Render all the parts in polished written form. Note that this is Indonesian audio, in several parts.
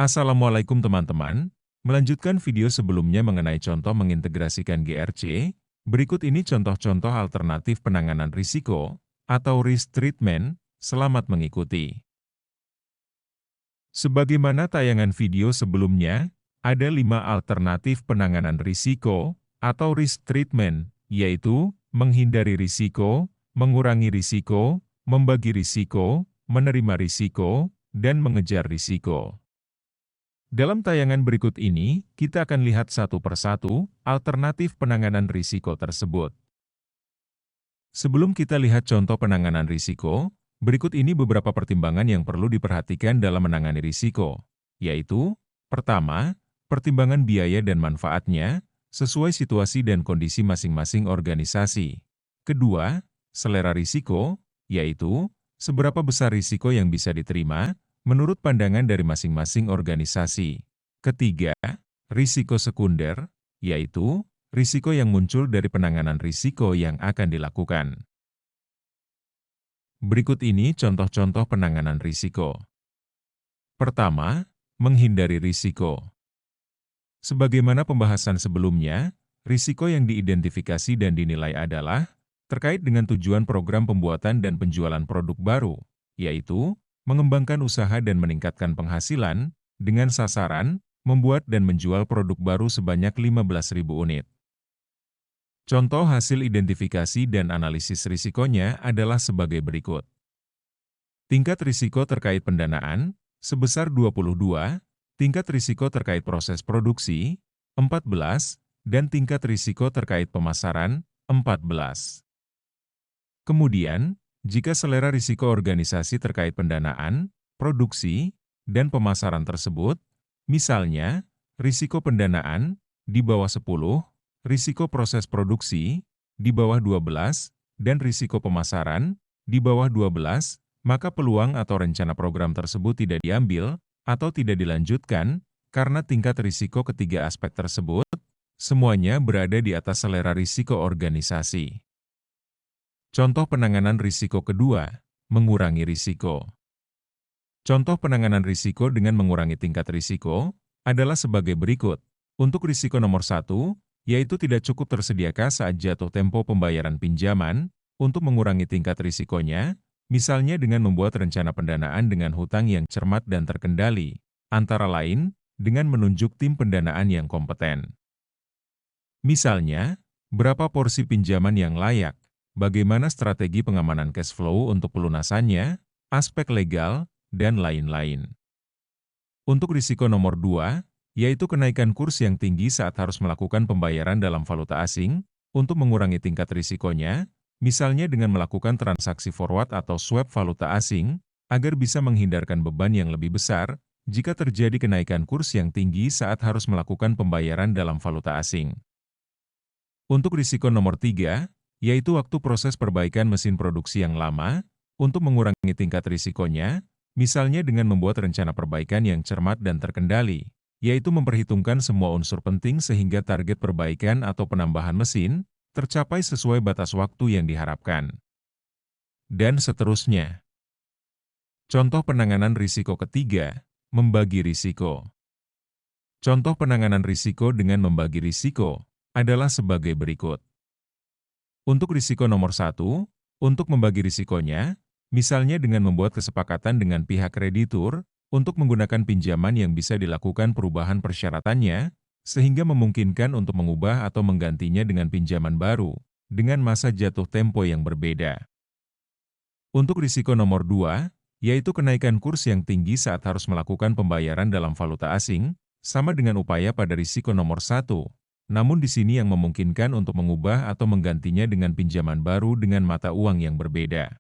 Assalamualaikum teman-teman, melanjutkan video sebelumnya mengenai contoh mengintegrasikan GRC, berikut ini contoh-contoh alternatif penanganan risiko atau risk treatment. Selamat mengikuti. Sebagaimana tayangan video sebelumnya, ada 5 alternatif penanganan risiko atau risk treatment, yaitu menghindari risiko, mengurangi risiko, membagi risiko, menerima risiko, dan mengejar risiko. Dalam tayangan berikut ini, kita akan lihat satu persatu alternatif penanganan risiko tersebut. Sebelum kita lihat contoh penanganan risiko, berikut ini beberapa pertimbangan yang perlu diperhatikan dalam menangani risiko, yaitu: pertama, pertimbangan biaya dan manfaatnya, sesuai situasi dan kondisi masing-masing organisasi. Kedua, selera risiko, yaitu seberapa besar risiko yang bisa diterima menurut pandangan dari masing-masing organisasi. Ketiga, risiko sekunder, yaitu risiko yang muncul dari penanganan risiko yang akan dilakukan. Berikut ini contoh-contoh penanganan risiko. Pertama, menghindari risiko. Sebagaimana pembahasan sebelumnya, risiko yang diidentifikasi dan dinilai adalah terkait dengan tujuan program pembuatan dan penjualan produk baru, yaitu mengembangkan usaha dan meningkatkan penghasilan, dengan sasaran membuat dan menjual produk baru sebanyak 15.000 unit. Contoh hasil identifikasi dan analisis risikonya adalah sebagai berikut. Tingkat risiko terkait pendanaan, sebesar 22, tingkat risiko terkait proses produksi, 14, dan tingkat risiko terkait pemasaran, 14. Kemudian, jika selera risiko organisasi terkait pendanaan, produksi, dan pemasaran tersebut, misalnya, risiko pendanaan di bawah 10, risiko proses produksi di bawah 12, dan risiko pemasaran di bawah 12, maka peluang atau rencana program tersebut tidak diambil atau tidak dilanjutkan karena tingkat risiko ketiga aspek tersebut, semuanya berada di atas selera risiko organisasi. Contoh penanganan risiko kedua, mengurangi risiko. Contoh penanganan risiko dengan mengurangi tingkat risiko adalah sebagai berikut. Untuk risiko nomor 1, yaitu tidak cukup tersedia kas saat jatuh tempo pembayaran pinjaman, untuk mengurangi tingkat risikonya, misalnya dengan membuat rencana pendanaan dengan hutang yang cermat dan terkendali, antara lain, dengan menunjuk tim pendanaan yang kompeten. Misalnya, berapa porsi pinjaman yang layak, bagaimana strategi pengamanan cash flow untuk pelunasannya, aspek legal, dan lain-lain. Untuk risiko nomor 2, yaitu kenaikan kurs yang tinggi saat harus melakukan pembayaran dalam valuta asing, untuk mengurangi tingkat risikonya, misalnya dengan melakukan transaksi forward atau swap valuta asing, agar bisa menghindarkan beban yang lebih besar jika terjadi kenaikan kurs yang tinggi saat harus melakukan pembayaran dalam valuta asing. Untuk risiko nomor 3, yaitu waktu proses perbaikan mesin produksi yang lama, untuk mengurangi tingkat risikonya, misalnya dengan membuat rencana perbaikan yang cermat dan terkendali, yaitu memperhitungkan semua unsur penting sehingga target perbaikan atau penambahan mesin tercapai sesuai batas waktu yang diharapkan. Dan seterusnya. Contoh penanganan risiko ketiga, membagi risiko. Contoh penanganan risiko dengan membagi risiko adalah sebagai berikut. Untuk risiko nomor 1, untuk membagi risikonya, misalnya dengan membuat kesepakatan dengan pihak kreditur untuk menggunakan pinjaman yang bisa dilakukan perubahan persyaratannya, sehingga memungkinkan untuk mengubah atau menggantinya dengan pinjaman baru, dengan masa jatuh tempo yang berbeda. Untuk risiko nomor 2, yaitu kenaikan kurs yang tinggi saat harus melakukan pembayaran dalam valuta asing, sama dengan upaya pada risiko nomor 1. Namun di sini yang memungkinkan untuk mengubah atau menggantinya dengan pinjaman baru dengan mata uang yang berbeda.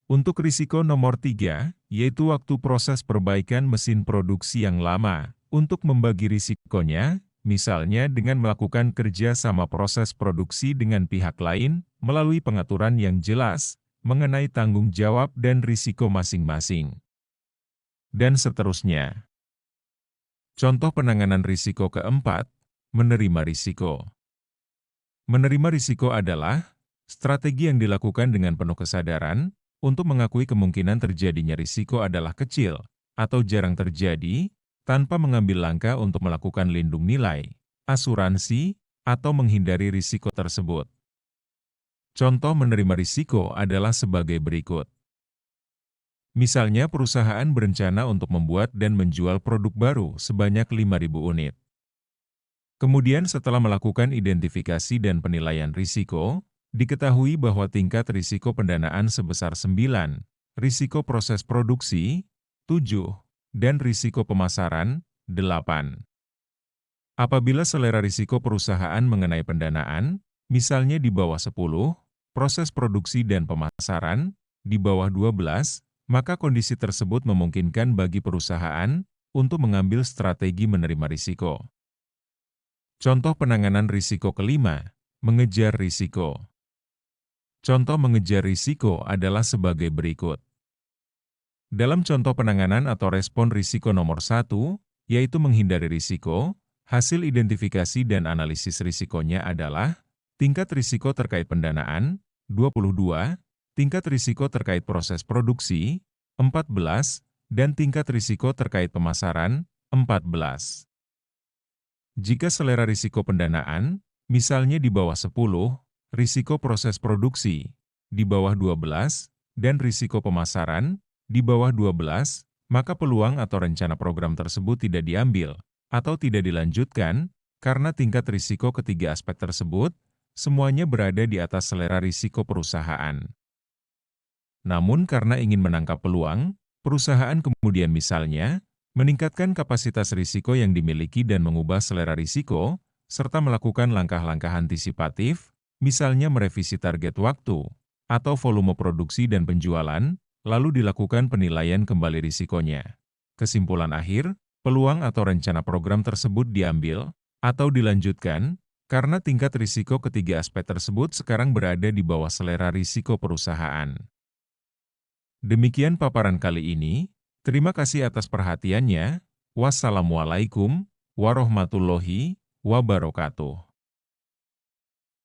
Untuk risiko nomor 3, yaitu waktu proses perbaikan mesin produksi yang lama, untuk membagi risikonya, misalnya dengan melakukan kerja sama proses produksi dengan pihak lain, melalui pengaturan yang jelas, mengenai tanggung jawab dan risiko masing-masing. Dan seterusnya. Contoh penanganan risiko keempat, menerima risiko. Menerima risiko adalah strategi yang dilakukan dengan penuh kesadaran untuk mengakui kemungkinan terjadinya risiko adalah kecil atau jarang terjadi tanpa mengambil langkah untuk melakukan lindung nilai, asuransi, atau menghindari risiko tersebut. Contoh menerima risiko adalah sebagai berikut. Misalnya perusahaan berencana untuk membuat dan menjual produk baru sebanyak 5.000 unit. Kemudian setelah melakukan identifikasi dan penilaian risiko, diketahui bahwa tingkat risiko pendanaan sebesar 9, risiko proses produksi, 7, dan risiko pemasaran, 8. Apabila selera risiko perusahaan mengenai pendanaan, misalnya di bawah 10, proses produksi dan pemasaran, di bawah 12, maka kondisi tersebut memungkinkan bagi perusahaan untuk mengambil strategi menerima risiko. Contoh penanganan risiko kelima, mengejar risiko. Contoh mengejar risiko adalah sebagai berikut. Dalam contoh penanganan atau respon risiko nomor 1, yaitu menghindari risiko, hasil identifikasi dan analisis risikonya adalah tingkat risiko terkait pendanaan, 22, tingkat risiko terkait proses produksi, 14, dan tingkat risiko terkait pemasaran, 14. Jika selera risiko pendanaan, misalnya di bawah 10, risiko proses produksi, di bawah 12, dan risiko pemasaran, di bawah 12, maka peluang atau rencana program tersebut tidak diambil, atau tidak dilanjutkan, karena tingkat risiko ketiga aspek tersebut, semuanya berada di atas selera risiko perusahaan. Namun karena ingin menangkap peluang, perusahaan kemudian misalnya, meningkatkan kapasitas risiko yang dimiliki dan mengubah selera risiko, serta melakukan langkah-langkah antisipatif, misalnya merevisi target waktu, atau volume produksi dan penjualan, lalu dilakukan penilaian kembali risikonya. Kesimpulan akhir, peluang atau rencana program tersebut diambil, atau dilanjutkan, karena tingkat risiko ketiga aspek tersebut sekarang berada di bawah selera risiko perusahaan. Demikian paparan kali ini, terima kasih atas perhatiannya. Wassalamualaikum warahmatullahi wabarakatuh.